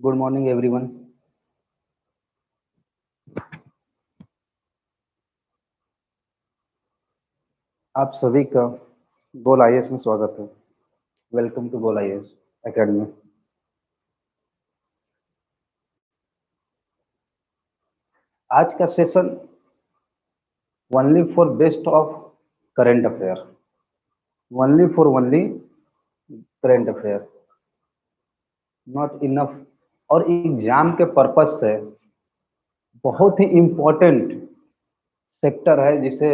Good morning everyone. आप सभी का गोल आईएएस में स्वागत है। Welcome to Goal IAS academy. आज का session only for best of current affair, only for only current affair, not enough. और एग्जाम के पर्पस से बहुत ही इम्पोर्टेंट सेक्टर है जिसे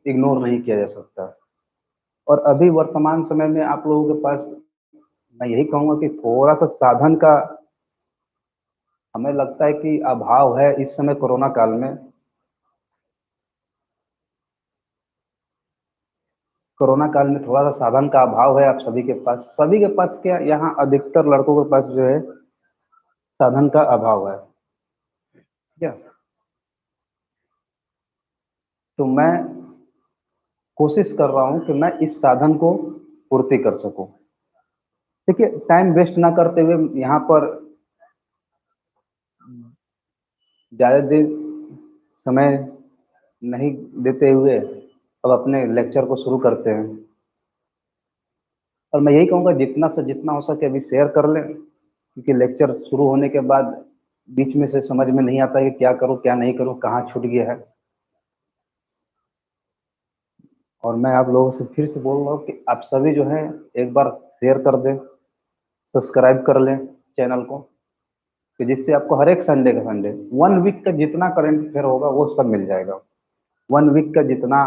इग्नोर नहीं किया जा सकता। और अभी वर्तमान समय में आप लोगों के पास मैं यही कहूंगा कि थोड़ा सा साधन का हमें लगता है कि अभाव है इस समय कोरोना काल में। कोरोना काल में थोड़ा सा साधन का अभाव है आप सभी के पास क्या, यहाँ अधिकतर लड़कों के पास जो है साधन का अभाव है। क्या तो मैं कोशिश कर रहा हूं कि मैं इस साधन को पूर्ति कर सकूं। देखिए, टाइम वेस्ट ना करते हुए यहाँ पर ज्यादा देर समय नहीं देते हुए अब अपने लेक्चर को शुरू करते हैं। और मैं यही कहूँगा जितना से जितना हो सके अभी शेयर कर लें, क्योंकि लेक्चर शुरू होने के बाद बीच में से समझ में नहीं आता कि क्या करूँ क्या नहीं करूँ, कहाँ छूट गया है। और मैं आप लोगों से फिर से बोल रहा हूँ कि आप सभी जो है एक बार शेयर कर दें, सब्सक्राइब कर लें चैनल को, कि जिससे आपको हर एक संडे का संडे 1 वीक का जितना करंट अफेयर होगा वो सब मिल जाएगा। 1 वीक का जितना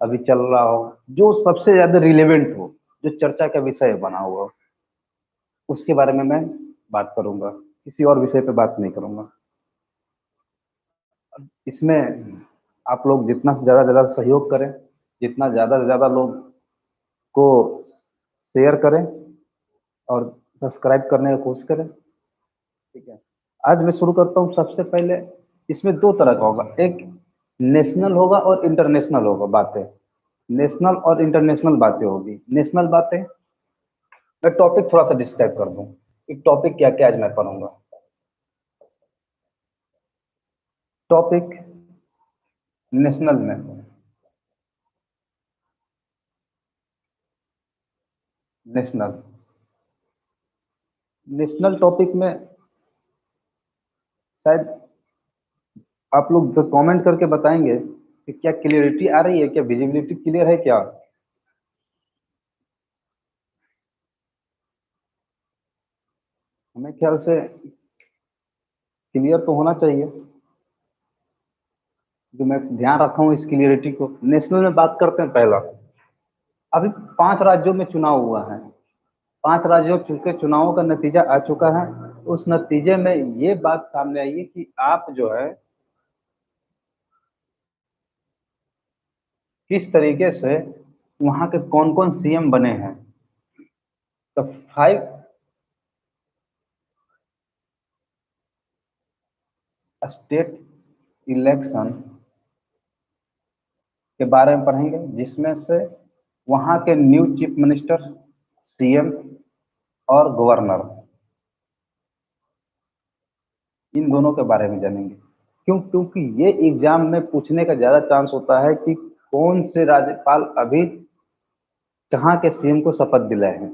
अभी चल रहा हो, जो सबसे ज्यादा रिलेवेंट हो, जो चर्चा का विषय बना हुआ हो, उसके बारे में मैं बात करूंगा। किसी और विषय पे बात नहीं करूंगा। इसमें आप लोग जितना से ज्यादा सहयोग करें, जितना ज्यादा से ज्यादा लोग को शेयर करें और सब्सक्राइब करने की कोशिश करें। ठीक है, आज मैं शुरू करता हूँ। सबसे पहले इसमें दो तरह का होगा, एक नेशनल होगा और इंटरनेशनल होगा बातें। नेशनल और इंटरनेशनल बातें होगी। नेशनल बातें मैं टॉपिक थोड़ा सा डिस्क्राइब कर दूं, एक टॉपिक क्या क्या आज मैं पढ़ूंगा। टॉपिक नेशनल में नेशनल नेशनल टॉपिक में शायद आप लोग जो कमेंट करके बताएंगे कि क्या क्लियरिटी आ रही है, क्या विजिबिलिटी क्लियर है क्या। हमें ख्याल से क्लियर तो होना चाहिए, जो मैं ध्यान रखा हूँ इस क्लियरिटी को। नेशनल में बात करते हैं। पहला, अभी 5 राज्यों में चुनाव हुआ है। 5 राज्यों के चुनावों का नतीजा आ चुका है। उस नतीजे में ये बात सामने आई है कि आप जो है किस तरीके से वहां के कौन कौन सीएम बने हैं। तो 5 स्टेट इलेक्शन के बारे में पढ़ेंगे, जिसमें से वहां के न्यू चीफ मिनिस्टर, सीएम और गवर्नर, इन दोनों के बारे में जानेंगे। क्योंकि ये एग्जाम में पूछने का ज्यादा चांस होता है कि कौन से राज्यपाल अभी कहाँ के सीएम को शपथ दिलाए हैं।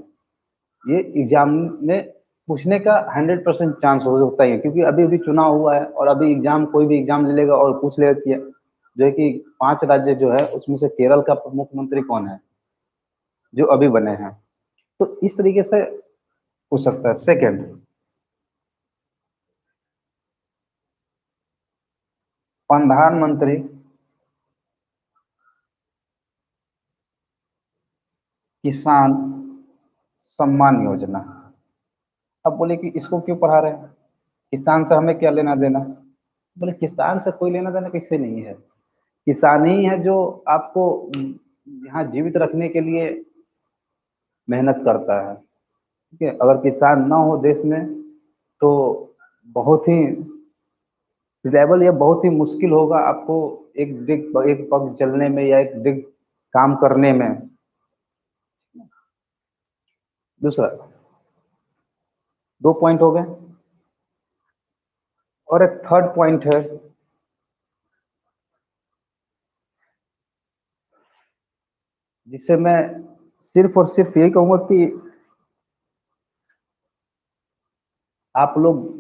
ये एग्जाम में पूछने का 100% चांस होता ही है, क्योंकि अभी अभी चुनाव हुआ है और अभी एग्जाम कोई भी एग्जाम ले लेगा और पूछ लेगा कि जो है कि 5 राज्य जो है उसमें से केरल का मुख्यमंत्री कौन है जो अभी बने हैं। तो इस तरीके से पूछ सकता है। सेकंड, प्रधानमंत्री किसान सम्मान योजना। अब बोले कि इसको क्यों पढ़ा रहे हैं, किसान से हमें क्या लेना देना। बोले किसान से कोई लेना देना किससे नहीं है। किसान ही है जो आपको यहाँ जीवित रखने के लिए मेहनत करता है। ठीक है, अगर किसान ना हो देश में तो बहुत ही रिलायबल या बहुत ही मुश्किल होगा आपको एक पग चलने में या एक दिग काम करने में। दूसरा, 2 पॉइंट हो गए। और एक थर्ड पॉइंट है, जिसे मैं सिर्फ और सिर्फ यही कहूंगा कि आप लोग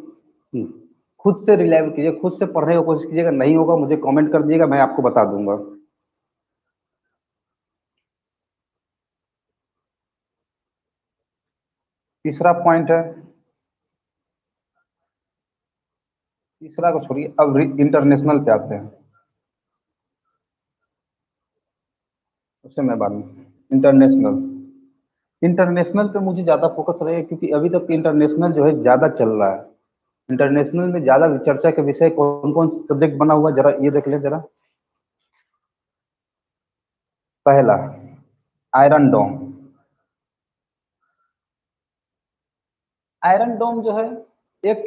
खुद से रिलाइव कीजिए, खुद से पढ़ने की कोशिश कीजिएगा। नहीं होगा मुझे कमेंट कर दीजिएगा, मैं आपको बता दूंगा। तीसरा पॉइंट है, तीसरा को छोड़िए, अब इंटरनेशनल पे आते हैं, उससे मैं बाद में। इंटरनेशनल, इंटरनेशनल पे मुझे ज्यादा फोकस रहेगा, क्योंकि अभी तक इंटरनेशनल जो है ज्यादा चल रहा है। इंटरनेशनल में ज्यादा चर्चा के विषय कौन कौन सब्जेक्ट बना हुआ है, जरा ये देख लें जरा। पहला, आयरन डोम। आयरन डोम जो है एक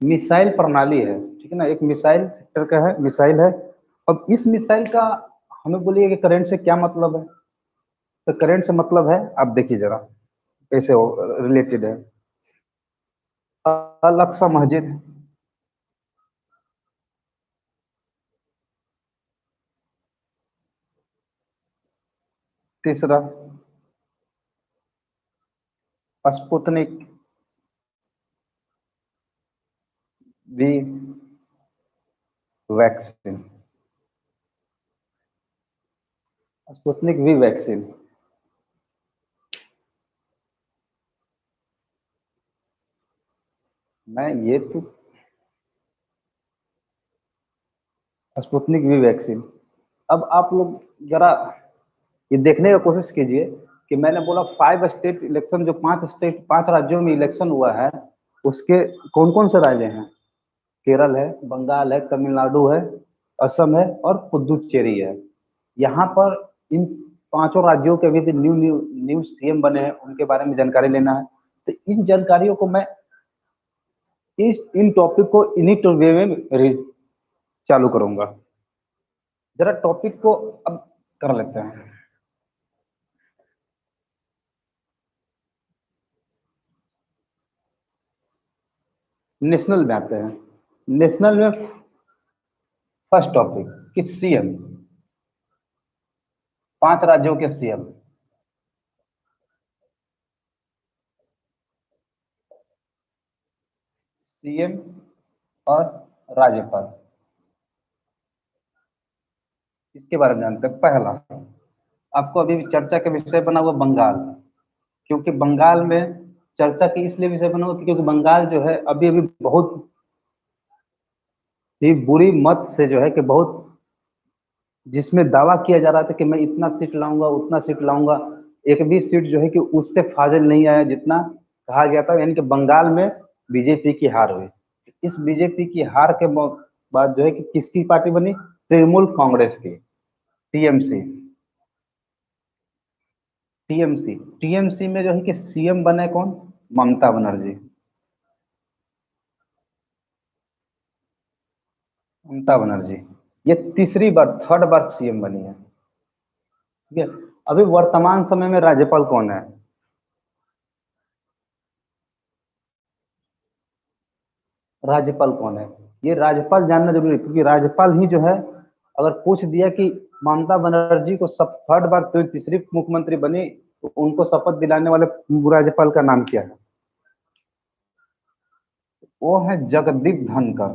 मिसाइल प्रणाली है, ठीक है ना, एक मिसाइल सेक्टर का है, मिसाइल है। अब इस मिसाइल का हमें बोलिए कि करंट से क्या मतलब है। तो करंट से मतलब है, आप देखिए जरा कैसे रिलेटेड है। अल अक्सा मस्जिद, तीसरा Sputnik V vaccine, Sputnik V vaccine. मैं ये तो, स्पुतनिक वी वैक्सीन। अब आप लोग जरा ये देखने की कोशिश कीजिए कि मैंने बोला 5 स्टेट इलेक्शन, जो 5 स्टेट, 5 राज्यों में इलेक्शन हुआ है, उसके कौन कौन से राज्य हैं। केरल है, बंगाल है, तमिलनाडु है, असम है और पुदुचेरी है। यहाँ पर इन पांचों राज्यों के भी न्यू न्यू न्यू सीएम बने हैं, उनके बारे में जानकारी लेना है। तो इन जानकारियों को मैं इस इन टॉपिक को इन्हीं टू वे में चालू करूंगा। जरा टॉपिक को अब कर लेते हैं। नेशनल में आते हैं। नेशनल में फर्स्ट टॉपिक कि सीएम, 5 राज्यों के सीएम। सीएम और राज्यपाल, इसके बारे में जानते हैं। पहला, आपको अभी भी चर्चा का विषय बना हुआ बंगाल, क्योंकि बंगाल में चर्चा की इसलिए विषय बना हुआ क्योंकि बंगाल जो है अभी अभी बहुत ही बुरी मत से जो है कि बहुत, जिसमें दावा किया जा रहा था कि मैं इतना सीट लाऊंगा, उतना सीट लाऊंगा, एक भी सीट जो है कि उससे फाजिल नहीं आया जितना कहा गया था। यानी कि बंगाल में बीजेपी की हार हुई। इस बीजेपी की हार के बाद जो है कि किसकी पार्टी बनी, तृणमूल कांग्रेस की, टीएमसी। टीएमसी, टीएमसी में जो है कि सीएम बने कौन, ममता बनर्जी। ममता बनर्जी ये तीसरी बार, थर्ड बार सीएम बनी है। ठीक है। अभी वर्तमान समय में राज्यपाल कौन है, राज्यपाल कौन है, ये राज्यपाल जानना जरूरी है, क्योंकि राज्यपाल ही जो है, अगर पूछ दिया कि ममता बनर्जी को सब थर्ड बार तो तीसरी मुख्यमंत्री बनी, तो उनको शपथ दिलाने वाले राज्यपाल का नाम क्या है। वो है जगदीप धनखड़।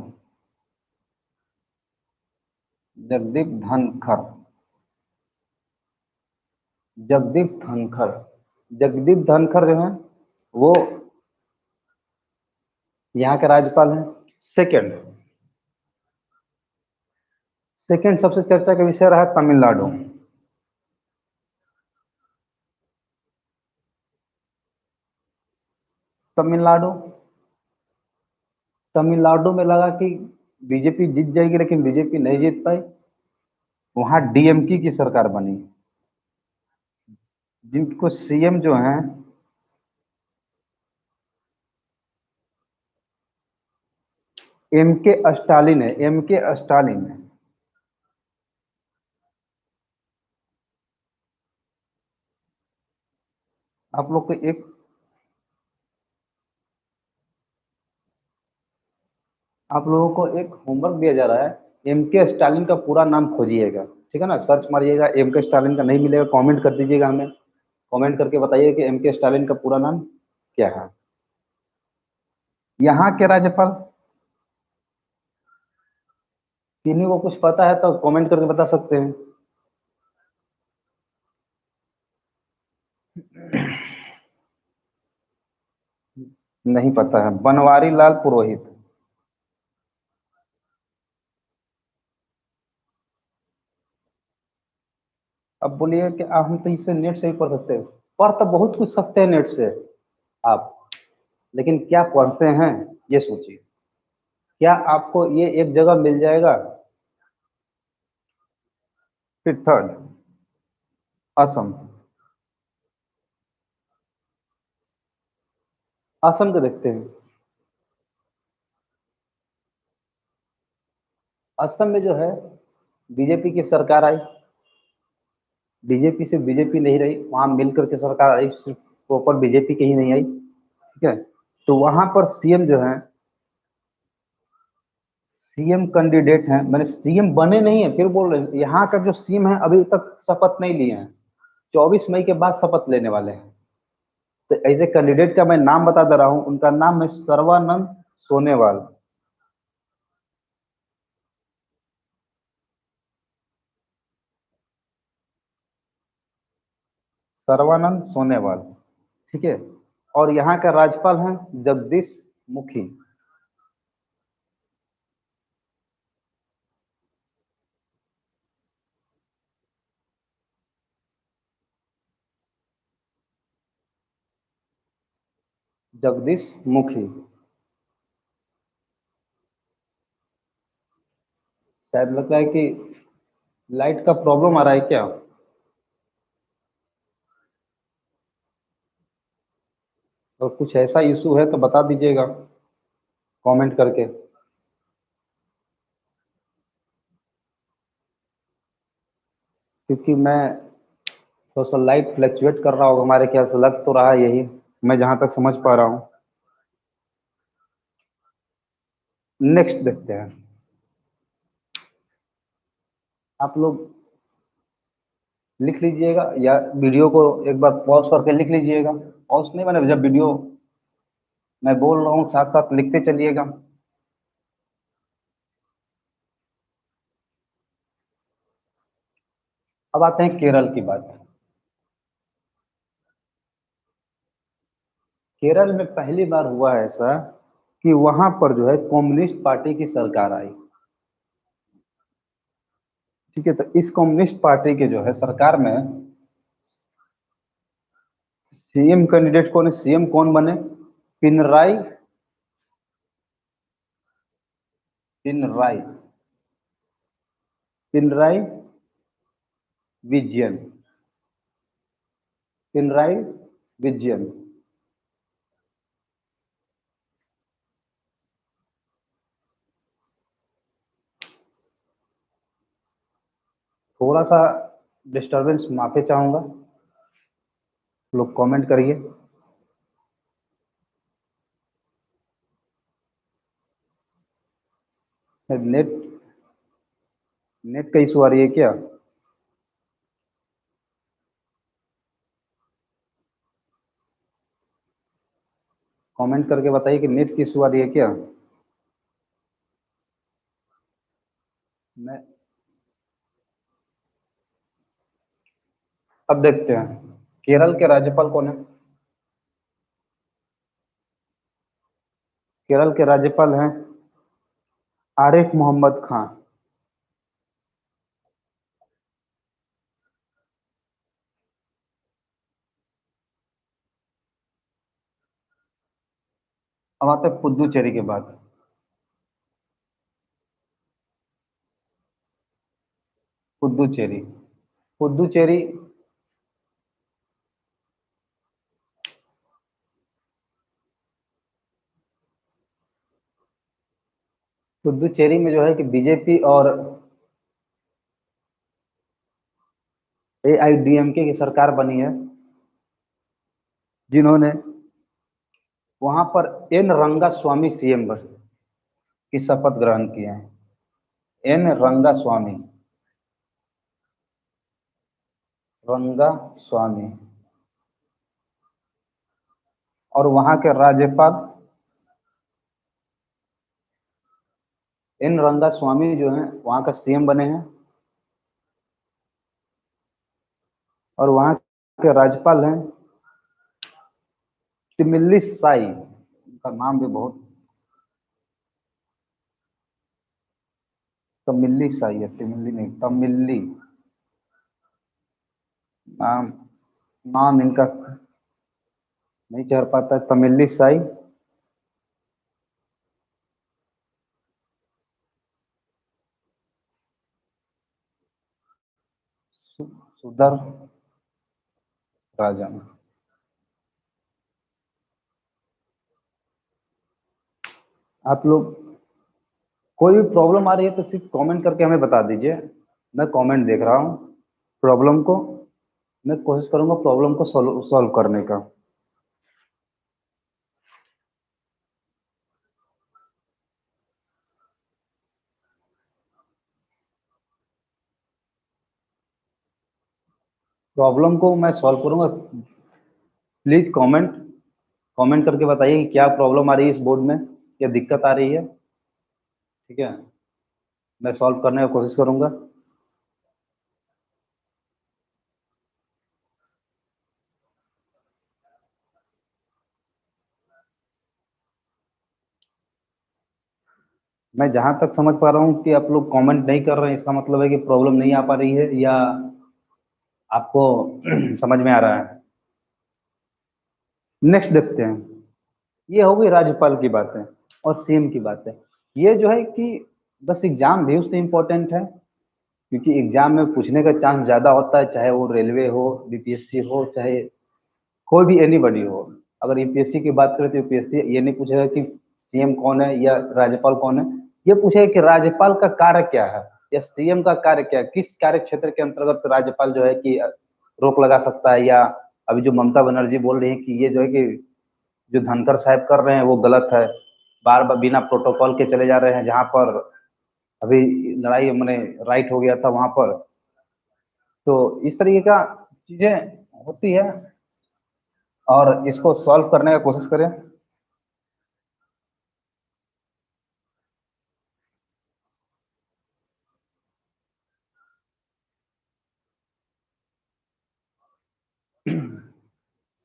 जगदीप धनखड़, जगदीप धनखड़, जगदीप धनखड़ जो है वो यहाँ के राज्यपाल हैं। सेकंड, सेकंड सबसे चर्चा का विषय रहा तमिलनाडु। तमिलनाडु, तमिलनाडु में लगा कि बीजेपी जीत जाएगी, लेकिन बीजेपी नहीं जीत पाई। वहां डीएमके की सरकार बनी, जिनको सीएम जो हैं एम के स्टालिन है, एम के स्टालिन है। आप लोग को एक, आप लोगों को एक होमवर्क दिया जा रहा है, एम के स्टालिन का पूरा नाम खोजिएगा, ठीक है ना। सर्च मारिएगा, एम के स्टालिन का नहीं मिलेगा, कमेंट कर दीजिएगा हमें। कमेंट करके बताइए कि एम के स्टालिन का पूरा नाम क्या है। यहाँ के राज्यपाल किन्हीं को कुछ पता है तो कमेंट करके बता सकते हैं। नहीं पता है, बनवारी लाल पुरोहित। अब बोलिए कि हम तो इसे नेट से ही पढ़ सकते हैं। पढ़ तो बहुत कुछ सकते हैं नेट से आप, लेकिन क्या पढ़ते हैं ये सोचिए। क्या आपको ये एक जगह मिल जाएगा? फिर थर्ड, असम। असम को देखते हैं। असम में जो है बीजेपी की सरकार आई। बीजेपी से बीजेपी नहीं रही, वहां मिलकर के सरकार आई, सिर्फ प्रॉपर बीजेपी की ही नहीं आई, ठीक है। तो वहां पर सीएम जो है, सीएम कैंडिडेट हैं, मैंने सीएम बने नहीं है, फिर बोल रहे हैं यहाँ का जो सीएम है अभी तक शपथ नहीं लिए हैं। 24 मई के बाद शपथ लेने वाले हैं। तो ऐसे कैंडिडेट का मैं नाम बता दे रहा हूँ, उनका नाम है सर्बानंद सोनेवाल। सर्बानंद सोनेवाल, ठीक है। और यहाँ का राज्यपाल हैं जगदीश मुखी। जगदीश मुखी। शायद लगता है कि लाइट का प्रॉब्लम आ रहा है क्या? और कुछ ऐसा इशू है तो बता दीजिएगा कमेंट करके। क्योंकि मैं थोड़ा सा लाइट फ्लक्चुएट कर रहा होगा हमारे ख्याल से, लग तो रहा है यही, मैं जहां तक समझ पा रहा हूँ। नेक्स्ट देखते हैं। आप लोग लिख लीजिएगा या वीडियो को एक बार पॉज करके लिख लीजिएगा। पॉज नहीं, मैंने जब वीडियो मैं बोल रहा हूँ साथ साथ लिखते चलिएगा। अब आते हैं केरल की बात। केरल में पहली बार हुआ है ऐसा कि वहां पर जो है कम्युनिस्ट पार्टी की सरकार आई, ठीक है। तो इस कम्युनिस्ट पार्टी के जो है सरकार में सीएम कैंडिडेट कौन है, सीएम कौन बने? पिनराई, पिनराई, पिनराई विजयन, पिनराई विजयन। थोड़ा सा डिस्टरबेंस माफी चाहूंगा, लोग कमेंट करिए। नेट नेट का इशू आ रही है क्या? कमेंट करके बताइए कि नेट की इशू आ रही है क्या। मैं अब देखते हैं केरल के राज्यपाल कौन है। केरल के राज्यपाल हैं आरिफ मोहम्मद खान। अब आते हैं पुदुचेरी के बाद। पुदुचेरी, पुदुचेरी, पुदुचेरी में जो है कि बीजेपी और एआईडीएमके की सरकार बनी है, जिन्होंने वहां पर एन रंगा स्वामी सीएम बने। की शपथ ग्रहण किए हैं? एन रंगास्वामी, रंगास्वामी। और वहां के राज्यपाल एन रंगास्वामी जो हैं वहां का सीएम बने हैं। और वहां के राज्यपाल हैं तिमिल्ली साई। उनका नाम भी बहुत, तमिल्ली साई है, तिमिल्ली नहीं, तमिल्ली नाम। नाम इनका नहीं चढ़ पाता है, तमिल्ली साई सुधर राजन। आप लोग कोई भी प्रॉब्लम आ रही है तो सिर्फ कमेंट करके हमें बता दीजिए। मैं कमेंट देख रहा हूँ। प्रॉब्लम को मैं कोशिश करूंगा प्रॉब्लम को सॉल्व करने का। प्रॉब्लम को मैं सॉल्व करूंगा। प्लीज कमेंट कमेंट करके बताइए कि क्या प्रॉब्लम आ रही है इस बोर्ड में, क्या दिक्कत आ रही है। ठीक है, मैं सॉल्व करने की कोशिश करूंगा। मैं जहां तक समझ पा रहा हूँ कि आप लोग कमेंट नहीं कर रहे हैं, इसका मतलब है कि प्रॉब्लम नहीं आ पा रही है, या आपको समझ में आ रहा है। नेक्स्ट देखते हैं। ये हो गई राज्यपाल की बातें और सीएम की बातें। ये जो है कि बस एग्जाम भी उससे इम्पोर्टेंट है, क्योंकि एग्जाम में पूछने का चांस ज्यादा होता है, चाहे वो रेलवे हो, बीपीएससी हो, चाहे कोई भी एनीबडी हो। अगर यूपीएससी की बात करें तो यूपीएससी ये नहीं पूछेगा कि सीएम कौन है या राज्यपाल कौन है, ये पूछेगा कि राज्यपाल का कार्य क्या है या सीएम का कार्य क्या है, किस कार्य क्षेत्र के अंतर्गत राज्यपाल जो है कि रोक लगा सकता है, या अभी जो ममता बनर्जी बोल रही है कि ये जो है कि जो धनखड़ साहब कर रहे हैं वो गलत है, बार बार बिना प्रोटोकॉल के चले जा रहे हैं, जहां पर अभी लड़ाई मैंने राइट हो गया था वहां पर। तो इस तरीके का चीजें होती है और इसको सॉल्व करने का कोशिश करें।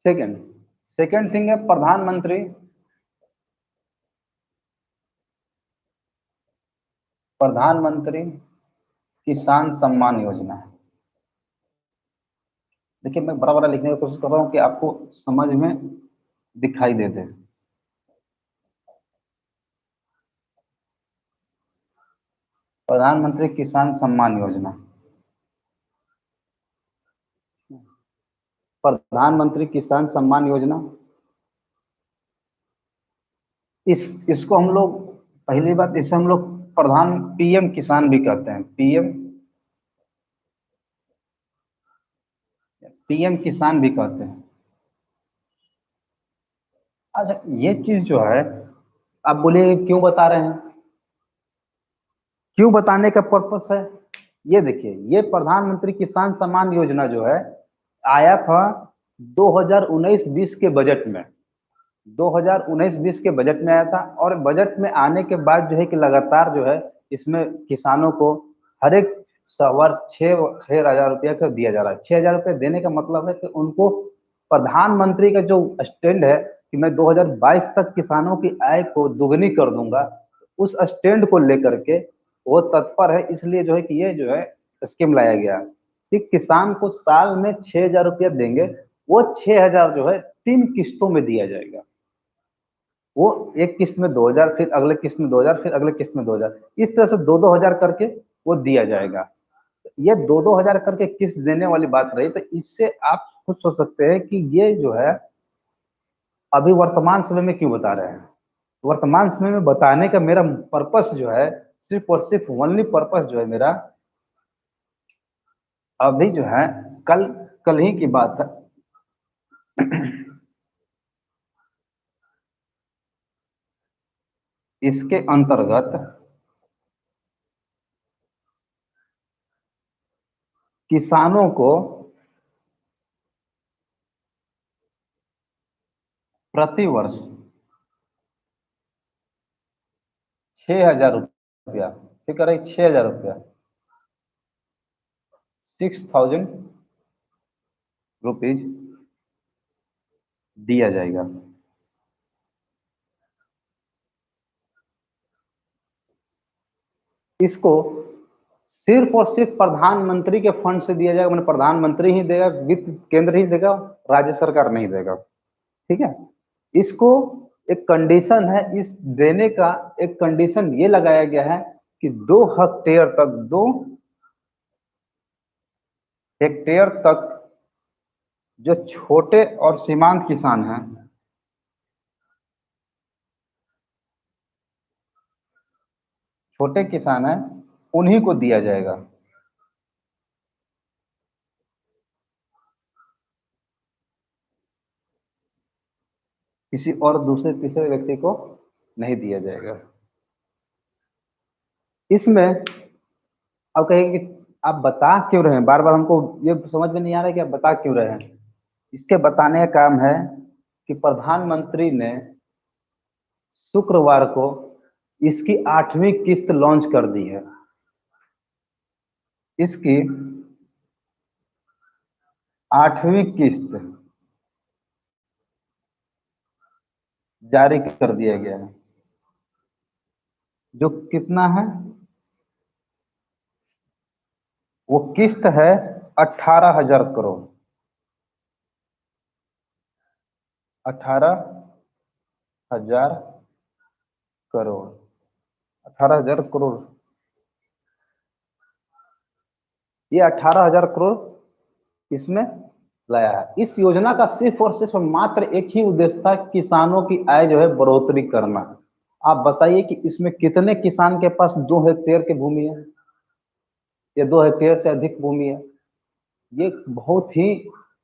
सेकंड सेकंड थिंग है प्रधानमंत्री किसान सम्मान योजना। देखिए, मैं बड़ा बड़ा लिखने की कोशिश कर रहा हूँ कि आपको समझ में दिखाई दे दे। प्रधानमंत्री किसान सम्मान योजना, प्रधानमंत्री किसान सम्मान योजना। इसको हम लोग, पहली बात इसे हम लोग प्रधान पीएम किसान भी कहते हैं, पीएम पीएम किसान भी कहते हैं। अच्छा, ये चीज जो है, आप बोलिए क्यों बता रहे हैं, क्यों बताने का पर्पस है। ये देखिए, ये प्रधानमंत्री किसान सम्मान योजना जो है आया था 2019-20 के बजट में। 2019-20 के बजट में आया था, और बजट में आने के बाद जो है कि लगातार जो है इसमें किसानों को हर एक वर्ष 6,000 रुपया का दिया जा रहा है। 6,000 रुपये देने का मतलब है कि उनको प्रधानमंत्री का जो स्टैंड है कि मैं 2022 तक किसानों की आय को दुगनी कर दूंगा, उस स्टैंड को लेकर के वो तत्पर है। इसलिए जो है कि ये जो है स्कीम लाया गया कि किसान को साल में 6,000 रुपया देंगे। वो 6,000 जो है 3 किस्तों में दिया जाएगा। वो एक किस्त में 2,000, फिर अगले किस्त में 2,000, फिर अगले किस्त में 2,000, इस तरह से 2-2 हजार करके वो दिया जाएगा। ये 2-2 हजार करके किस्त देने वाली बात रही, तो इससे आप खुद सोच सकते हैं कि ये जो है अभी वर्तमान समय में क्यों बता रहे हैं। वर्तमान समय में बताने का मेरा पर्पस जो है, सिर्फ और सिर्फ ओनली पर्पस जो है मेरा, अभी जो है कल कल ही की बात है। इसके अंतर्गत किसानों को प्रतिवर्ष 6,000 रुपया, ठीक है, 6,000 रुपया, 6,000 रुपीज दिया जाएगा। इसको सिर्फ और सिर्फ प्रधानमंत्री के फंड से दिया जाएगा, मतलब प्रधानमंत्री ही देगा, वित्त केंद्र ही देगा, राज्य सरकार नहीं देगा। ठीक है। इसको एक कंडीशन है, इस देने का एक कंडीशन ये लगाया गया है कि 2 हेक्टेयर तक, 2 हेक्टेयर तक जो छोटे और सीमांत किसान हैं, छोटे किसान हैं, उन्हीं को दिया जाएगा। किसी और दूसरे तीसरे व्यक्ति को नहीं दिया जाएगा। इसमें अब कहेंगे कि आप बता क्यों रहे हैं, बार बार हमको ये समझ में नहीं आ रहा है कि आप बता क्यों रहे हैं। इसके बताने का काम है कि प्रधानमंत्री ने शुक्रवार को इसकी 8वीं किस्त लॉन्च कर दी है। इसकी 8वीं किस्त जारी कर दिया गया है, जो कितना है, वो किस्त है 18,000 करोड़। 18,000 करोड़, 18,000 करोड़, ये 18,000 करोड़ इसमें लाया है। इस योजना का सिर्फ और सिर्फ मात्र एक ही उद्देश्य था, किसानों की आय जो है बढ़ोतरी करना। आप बताइए कि इसमें कितने किसान के पास 2 हेक्टेयर की भूमि है, या 2 हेक्टेयर से अधिक भूमि है। ये बहुत ही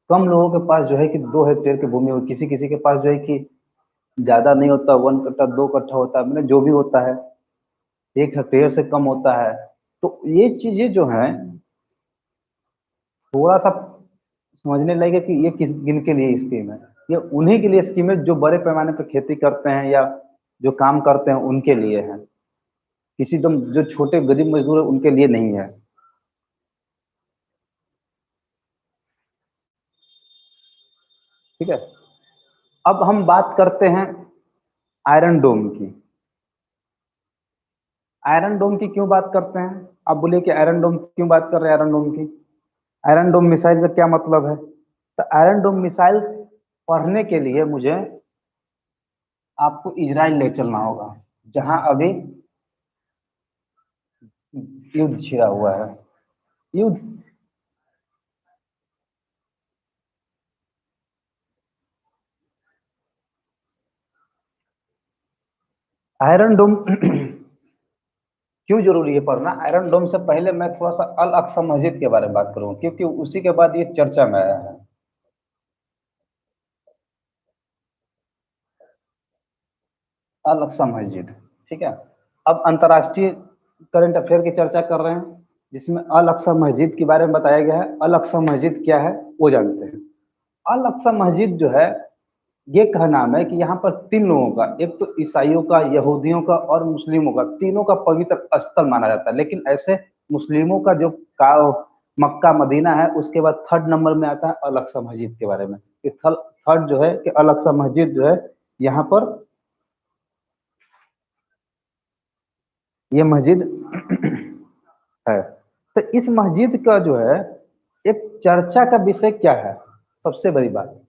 कम लोगों के पास जो है कि 2 हेक्टेयर की भूमि हो, किसी किसी के पास जो है कि ज्यादा नहीं होता, 1 कट्ठा 2 कट्ठा होता है, मतलब जो भी होता है, 1 हेक्टेयर से कम होता है। तो ये चीजें जो है थोड़ा सा समझने लगे कि ये किस किन के लिए स्कीम है। ये उन्हीं के लिए स्कीम है जो बड़े पैमाने पर खेती करते हैं या जो काम करते हैं उनके लिए है। किसी तुम जो छोटे गरीब मजदूर है उनके लिए नहीं है। ठीक है। अब हम बात करते हैं आयरन डोम की। आयरन डोम की क्यों बात करते हैं, आप बोलिए कि आयरन डोम क्यों बात कर रहे हैं, आयरन डोम की। आयरन डोम मिसाइल का क्या मतलब है। तो आयरन डोम मिसाइल पढ़ने के लिए मुझे आपको इजराइल ले चलना होगा, जहां अभी युद्ध छिड़ा हुआ है। युद्ध, आयरन डोम क्यों जरूरी है पढ़ना। आयरन डोम से पहले मैं थोड़ा सा अल अक्सा मस्जिद के बारे में बात करूंगा, क्योंकि उसी के बाद ये चर्चा में आया है। अल अक्सा मस्जिद, ठीक है। अब अंतर्राष्ट्रीय करंट अफेयर की चर्चा कर रहे हैं, जिसमें अल अक्सा मस्जिद के बारे में बताया गया है। अल अक्सा मस्जिद क्या है वो जानते हैं। अल अक्सा मस्जिद जो है, ये कहा नाम है कि यहाँ पर 3 लोगों का, एक तो ईसाइयों का, यहूदियों का और मुस्लिमों का, तीनों का पवित्र स्थल माना जाता है। लेकिन ऐसे मुस्लिमों का जो का मक्का मदीना है, उसके बाद 3rd नंबर में आता है अल अक्सा मस्जिद के बारे में। थर्ड जो है कि अल अक्सा मस्जिद जो है, यहाँ पर ये मस्जिद है। तो इस मस्जिद का जो है एक चर्चा का विषय क्या है, सबसे बड़ी बात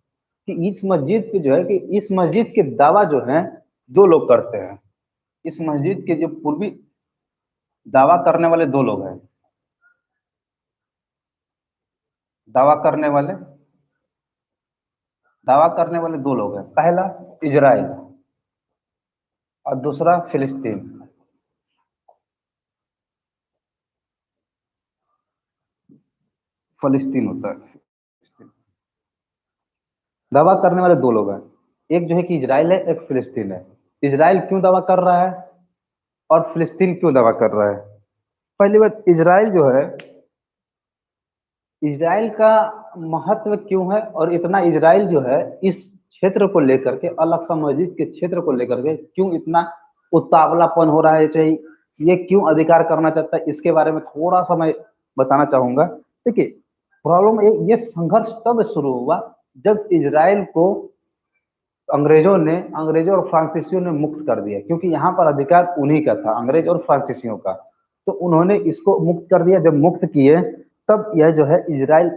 कि इस मस्जिद पे जो है कि इस मस्जिद के दावा जो है 2 लोग करते हैं। इस मस्जिद के जो पूर्वी दावा करने वाले 2 लोग हैं। दावा करने वाले दावा करने वाले 2 लोग हैं। पहला इजराइल और दूसरा फिलिस्तीन। फलस्तीन होता है। दावा करने वाले 2 लोग हैं, एक जो है कि इजराइल है, एक फिलिस्तीन है। इजराइल क्यों दावा कर रहा है, और फिलिस्तीन क्यों दावा कर रहा है? पहली बात, इजराइल जो है, इजराइल का महत्व क्यों है और इतना इजराइल जो है इस क्षेत्र को लेकर के, अल अक्सा मस्जिद के क्षेत्र को लेकर के क्यों इतना उतावलापन हो रहा है, चाहे ये क्यों अधिकार करना चाहता है, इसके बारे में थोड़ा सा मैं बताना चाहूंगा। देखिए, प्रॉब्लम ये संघर्ष तब शुरू हुआ जब इजराइल को अंग्रेजों और फ्रांसीसियों ने मुक्त कर दिया, क्योंकि यहाँ पर अधिकार उन्हीं का था, अंग्रेज और फ्रांसीसियों का। तो उन्होंने इसको मुक्त कर दिया। जब मुक्त किए तब यह जो है इजराइल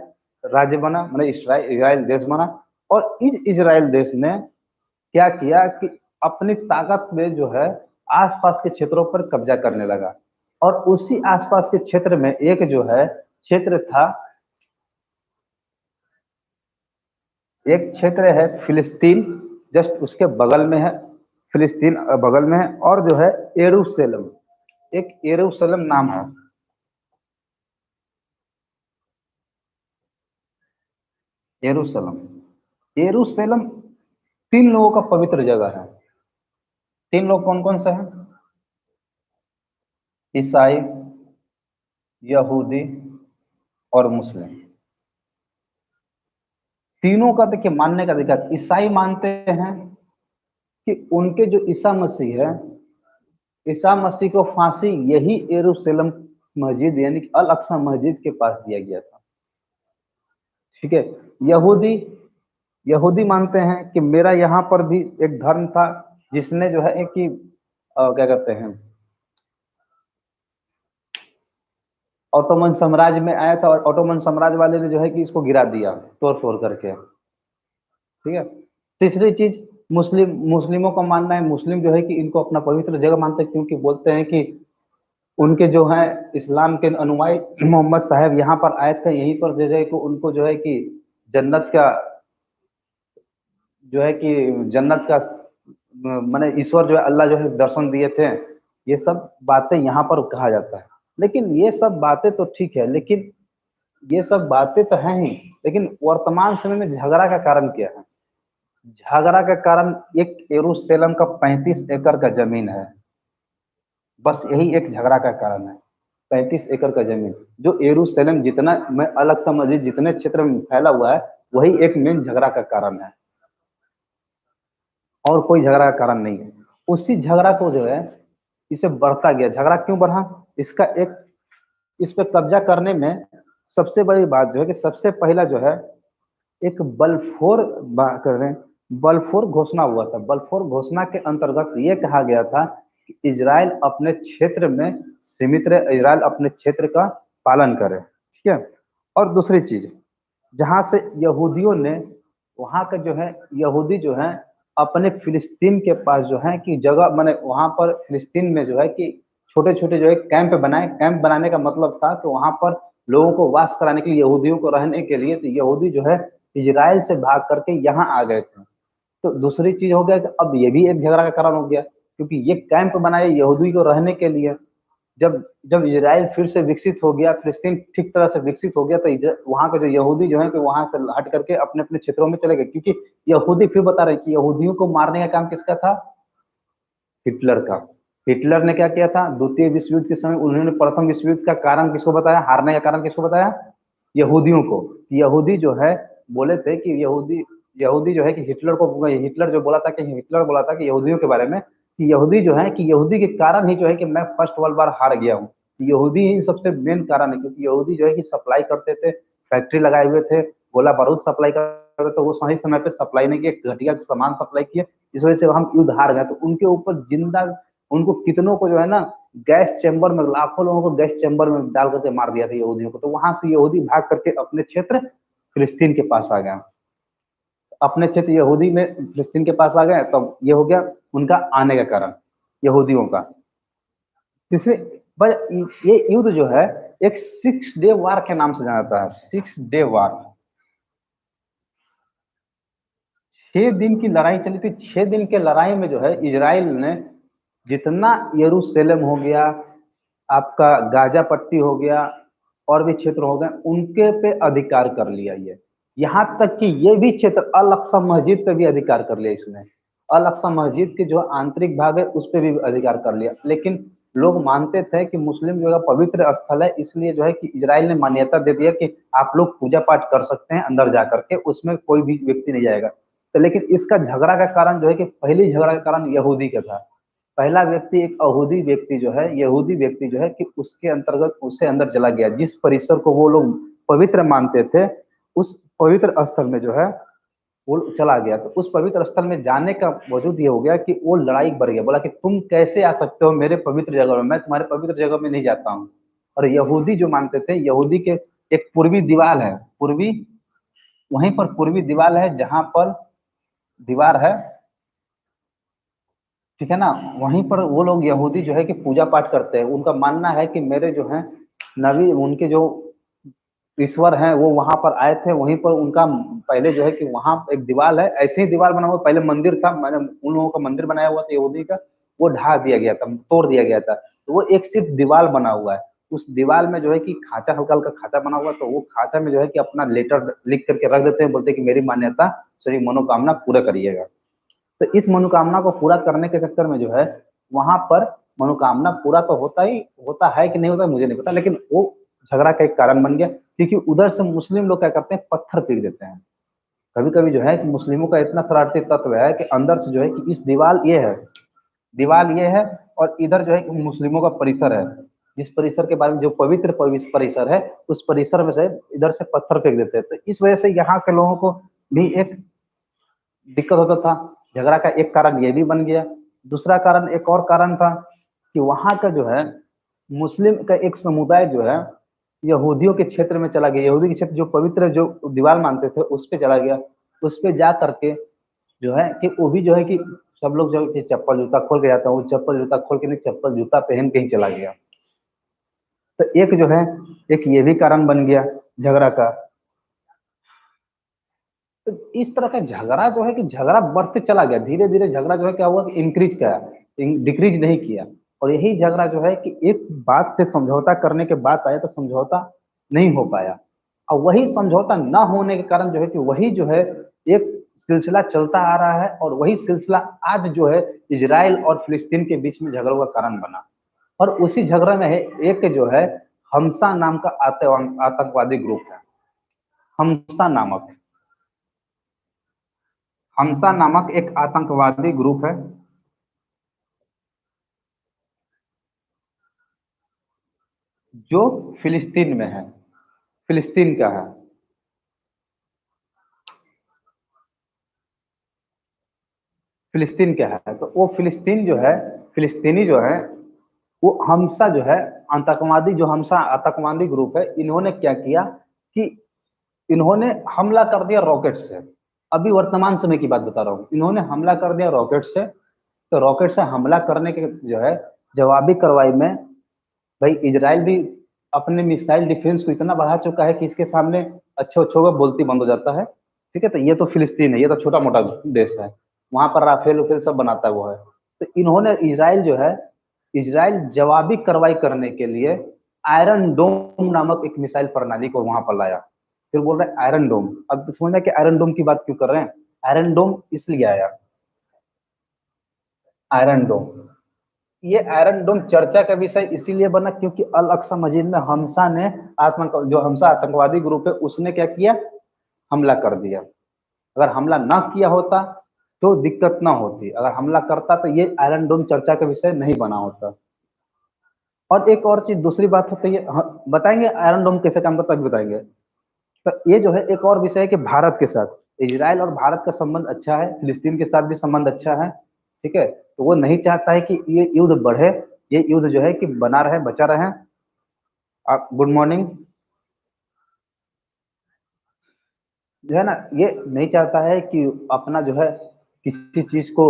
राज्य बना, मतलब इजराइल देश बना। और इस इजराइल देश ने क्या किया कि अपनी ताकत में जो है आसपास के क्षेत्रों पर कब्जा करने लगा। और उसी आसपास के क्षेत्र में एक जो है क्षेत्र था, एक क्षेत्र है फिलिस्तीन, जस्ट उसके बगल में है, फिलिस्तीन बगल में है। और जो है यरूशलेम, एक यरूशलेम नाम है। यरूशलेम, यरूशलेम तीन लोगों का पवित्र जगह है। तीन लोग कौन कौन से हैं? ईसाई, यहूदी और मुस्लिम। तीनों का देखिए मानने का अधिकार। ईसाई मानते हैं कि उनके जो ईसा मसीह है, ईसा मसीह को फांसी यही यरूशलेम मस्जिद यानी कि अल अक्सा मस्जिद के पास दिया गया था। ठीक है। यहूदी यहूदी मानते हैं कि मेरा यहाँ पर भी एक धर्म था जिसने जो है कि क्या कहते हैं, ऑटोमन साम्राज्य में आया था, और ऑटोमन साम्राज्य वाले ने जो है कि इसको गिरा दिया तोड़ फोड़ करके। ठीक है। तीसरी चीज, मुस्लिमों का मानना है, मुस्लिम जो है कि इनको अपना पवित्र जगह मानते हैं, क्योंकि बोलते हैं कि उनके जो है इस्लाम के अनुयायी मोहम्मद साहब यहाँ पर आए थे, यहीं पर जो है कि उनको जो है कि जन्नत का जो है कि जन्नत का माने ईश्वर जो है अल्लाह जो है दर्शन दिए थे। ये सब बातें यहाँ पर कहा जाता है। लेकिन ये सब बातें तो ठीक है, लेकिन ये सब बातें तो हैं ही, लेकिन वर्तमान समय में झगड़ा का कारण क्या है? झगड़ा का कारण एक यरूशलेम का 35 एकड़ का जमीन है। बस यही एक झगड़ा का कारण है। 35 एकड़ का जमीन, जो यरूशलेम जितना मैं अलग समझिए जितने क्षेत्र में फैला हुआ है, वही एक मेन झगड़ा का कारण है, और कोई झगड़ा का कारण नहीं है। उसी झगड़ा को जो है इसे बढ़ता गया। झगड़ा क्यों बढ़ा? इसका एक, इस पे कब्जा करने में सबसे बड़ी बात जो है कि सबसे पहला जो है एक बल्फोर कर रहे हैं, बल्फोर घोषणा हुआ था। बल्फोर घोषणा के अंतर्गत ये कहा गया था कि इजराइल अपने क्षेत्र में सीमित रहे, इजराइल अपने क्षेत्र का पालन करे। ठीक है। और दूसरी चीज, जहां से यहूदियों ने, वहां का जो है यहूदी जो है अपने फिलिस्तीन के पास जो है कि जगह माने वहां पर फिलिस्तीन में जो है कि छोटे छोटे जो है कैंप बनाए। कैंप बनाने का मतलब था कि वहां पर लोगों को वास कराने के लिए, यहूदियों को रहने के लिए, तो यहूदी जो है इजराइल से भाग करके यहाँ आ गए थे। तो दूसरी चीज हो गया कि अब ये भी एक झगड़ा का कारण हो गया, क्योंकि ये कैंप बनाए यहूदी को रहने के लिए। जब जब इजराइल फिर से विकसित हो गया, फिलिस्तीन ठीक तरह से विकसित हो गया, तो वहां के जो यहूदी जो है कि वहां से हट करके अपने अपने क्षेत्रों में चले गए। क्योंकि यहूदी, फिर बता रहे हैं कि यहूदियों को मारने का काम किसका था? हिटलर का। हिटलर ने क्या किया था द्वितीय विश्व युद्ध के समय? उन्होंने प्रथम विश्व युद्ध का कारण किसको बताया, हारने का कारण किसको बताया? यहूदियों को। यहूदी जो है बोले थे कि यहूदी यहूदी जो है कि हिटलर को, हिटलर जो बोला था कि हिटलर बोला था कि यहूदियों के बारे में कि यहूदी जो है कि यहूदी के कारण ही जो है कि मैं फर्स्ट वर्ल्ड वार हार गया हूँ। यहूदी ही सबसे मेन कारण है, क्योंकि यहूदी जो है कि सप्लाई करते थे, फैक्ट्री लगाए हुए थे, गोला बारूद सप्लाई करते थे, वो सही समय पे सप्लाई नहीं किए, घटिया सामान सप्लाई किए, इस वजह से हम युद्ध हार गए। तो उनके ऊपर जिंदा, उनको कितनों को जो है ना गैस चैम्बर में, लाखों लोगों को गैस चैम्बर में डाल करके मार दिया था यहूदियों को। तो वहां से यहूदी भाग करके अपने क्षेत्र फिलिस्तीन के पास आ गए। अपने क्षेत्र यहूदी में फिलिस्तीन के पास आ गए, तो ये हो गया उनका आने का कारण यहूदियों का। तीसरे, ये युद्ध जो है एक 6 डे वार के नाम से जाना जाता है। 6 डे वार, 6 दिन की लड़ाई चली थी। 6 दिन के लड़ाई में जो है इजराइल ने जितना यरूशलेम हो गया, आपका गाजा पट्टी हो गया, और भी क्षेत्र हो गए, उनके पे अधिकार कर लिया। ये यहाँ तक कि ये भी क्षेत्र अल अक्सा मस्जिद पे भी अधिकार कर लिया इसने। अल अक्सा मस्जिद के जो आंतरिक भाग है उस पे भी अधिकार कर लिया। लेकिन लोग मानते थे कि मुस्लिम जो है पवित्र स्थल है, इसलिए जो है कि इजराइल ने मान्यता दे दिया कि आप लोग पूजा पाठ कर सकते हैं अंदर जा करके, उसमें कोई भी व्यक्ति नहीं जाएगा। तो लेकिन इसका झगड़ा का कारण जो है कि पहली झगड़ा का कारण यहूदी का था। पहला व्यक्ति एक यहूदी व्यक्ति जो है, यहूदी व्यक्ति जो है कि उसके अंतर्गत उसे अंदर चला गया, जिस परिसर को वो लोग पवित्र मानते थे, उस पवित्र स्थल में जो है वो चला गया। तो उस पवित्र स्थल में जाने का वजूद ये हो गया कि वो लड़ाई बढ़ गया, बोला कि तुम कैसे आ सकते हो मेरे पवित्र जगह में, मैं तुम्हारे पवित्र जगह में नहीं जाता हूँ। और यहूदी जो मानते थे, यहूदी के एक पूर्वी दीवार है, पूर्वी, वहीं पर पूर्वी दीवार है जहां पर दीवार है, ठीक है ना, वहीं पर वो लोग यहूदी जो है कि पूजा पाठ करते हैं। उनका मानना है कि मेरे जो है नबी, उनके जो ईश्वर हैं वो वहां पर आए थे, वहीं पर उनका पहले जो है कि वहां एक दीवार है, ऐसे ही दीवार बना हुआ, पहले मंदिर था, मैंने उन लोगों का मंदिर बनाया हुआ था यहूदी का, वो ढा दिया गया था, तोड़ दिया गया था, तो वो एक सिर्फ दीवार बना हुआ है। उस दीवार में जो है कि खांचा, हल्का हल्का खांचा बना हुआ है, तो वो खांचा में जो है कि अपना लेटर लिख करके रख देते हैं, बोलते हैं कि मेरी मान्यता सही मनोकामना पूरा करिएगा। तो इस मनोकामना को पूरा करने के चक्कर में जो है वहां पर मनोकामना पूरा तो होता ही होता है कि नहीं होता मुझे नहीं पता, लेकिन वो झगड़ा का एक कारण बन गया, क्योंकि उधर से मुस्लिम लोग क्या करते हैं, पत्थर फेंक देते हैं। कभी कभी जो है कि मुस्लिमों का इतना शरारती तत्व है कि अंदर से जो है कि इस दीवार ये है, दीवार ये है, और इधर जो है कि मुस्लिमों का परिसर है, जिस परिसर के बारे में जो पवित्र परिसर है, उस परिसर में से इधर से पत्थर फेंक देते हैं। तो इस वजह से यहाँ के लोगों को भी एक दिक्कत होता था। झगड़ा का एक कारण ये भी बन गया। दूसरा कारण, एक और कारण था कि वहां का जो है मुस्लिम का एक समुदाय जो है यहूदियों के क्षेत्र में चला गया, यहूदी के क्षेत्र जो पवित्र जो दीवार मानते थे उस पे चला गया। उस पे जा करके जो है कि वो भी जो है कि सब लोग जो है चप्पल जूता खोल के जाता है, वो चप्पल जूता खोल के नहीं, चप्पल जूता पहन के ही चला गया। तो एक जो है, एक ये भी कारण बन गया झगड़ा का। तो इस तरह का झगड़ा जो है कि झगड़ा बढ़ते चला गया, धीरे धीरे झगड़ा जो है क्या हुआ कि इंक्रीज किया, डिक्रीज नहीं किया। और यही झगड़ा जो है कि एक बात से समझौता करने के बाद आया तो समझौता नहीं हो पाया, और वही समझौता ना होने के कारण जो है कि वही जो है एक सिलसिला चलता आ रहा है, और वही सिलसिला आज जो है इजराइल और फिलिस्तीन के बीच में झगड़ों का कारण बना। और उसी झगड़े में है एक जो है हमसा नाम का आतंकवादी ग्रुप है, हमसा नामक, हमसा नामक एक आतंकवादी ग्रुप है, जो फिलिस्तीन में है, फिलिस्तीन का है। फिलिस्तीन का है, तो वो फिलिस्तीन जो है, फिलिस्तीनी जो है, वो हमसा जो है आतंकवादी, जो हमसा आतंकवादी ग्रुप है, इन्होंने क्या किया कि इन्होंने हमला कर दिया रॉकेट से। अभी वर्तमान समय की बात बता रहा हूँ, इन्होंने हमला कर दिया रॉकेट से। तो रॉकेट से हमला करने के जो है जवाबी कार्रवाई में भाई इजराइल भी अपने मिसाइल डिफेंस को इतना बढ़ा चुका है कि इसके सामने अच्छे अच्छों का बोलती बंद हो जाता है। ठीक है, तो ये तो फिलिस्तीन है, ये तो छोटा मोटा देश है, वहां पर राफेल उफेल सब बनाता हुआ है। तो इन्होंने इजराइल जो है, इजराइल जवाबी कार्रवाई करने के लिए आयरन डोम नामक एक मिसाइल प्रणाली को वहां पर लाया। फिर बोल रहे हैं आयरन डोम, अब समझना कि आयरन डोम की बात क्यों कर रहे हैं। आयरन डोम इसलिए आया, आयरन डोम, ये आयरन डोम चर्चा का विषय इसीलिए बना क्योंकि अल अक्सा मस्जिद में हमसा ने जो हमसा आतंकवादी ग्रुप है उसने क्या किया, हमला कर दिया। अगर हमला ना किया होता तो दिक्कत ना होती, अगर हमला करता तो ये आयरन डोम चर्चा का विषय नहीं बना होता। और एक और चीज, दूसरी बात होती है, बताएंगे आयरन डोम कैसे काम करता है अभी बताएंगे। तो ये जो है एक और विषय है कि भारत के साथ इजराइल और भारत का संबंध अच्छा है, फिलिस्तीन के साथ भी संबंध अच्छा है। ठीक है, तो वो नहीं चाहता है कि ये युद्ध बढ़े, ये युद्ध जो है कि बना रहे, बचा रहे। आप गुड मॉर्निंग, जो है ना, ये नहीं चाहता है कि अपना जो है किसी चीज को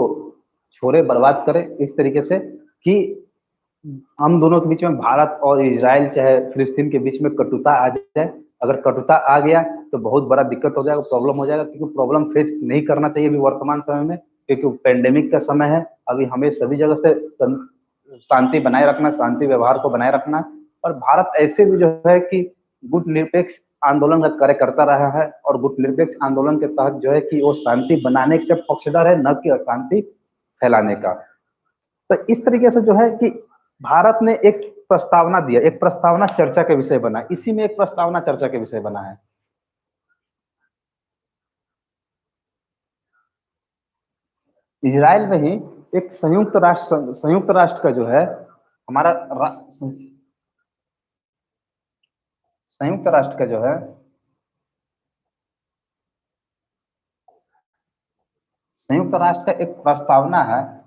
छोड़े, बर्बाद करे इस तरीके से कि हम दोनों के बीच में, भारत और इजराइल चाहे फिलिस्तीन के बीच में कटुता आ जाए। अगर कटुता आ गया तो बहुत बड़ा दिक्कत हो जाएगा, प्रॉब्लम हो जाएगा, क्योंकि प्रॉब्लम फेस नहीं करना चाहिए अभी वर्तमान समय में, क्योंकि पेंडेमिक का समय है। अभी हमें सभी जगह से शांति बनाए रखना, शांति व्यवहार को बनाए रखना। और भारत ऐसे भी जो है कि गुटनिरपेक्ष आंदोलन का कार्य करता रहा है, और गुटनिरपेक्ष आंदोलन के तहत जो है कि वो शांति बनाने के पक्षधर है, न कि अशांति फैलाने का। तो इस तरीके से जो है कि भारत ने एक प्रस्तावना दिया, एक प्रस्तावना चर्चा के विषय बना, इसी में एक प्रस्तावना चर्चा के विषय बना है। इजराइल में ही एक संयुक्त राष्ट्र का जो है हमारा संयुक्त राष्ट्र का जो है संयुक्त राष्ट्र का एक प्रस्तावना है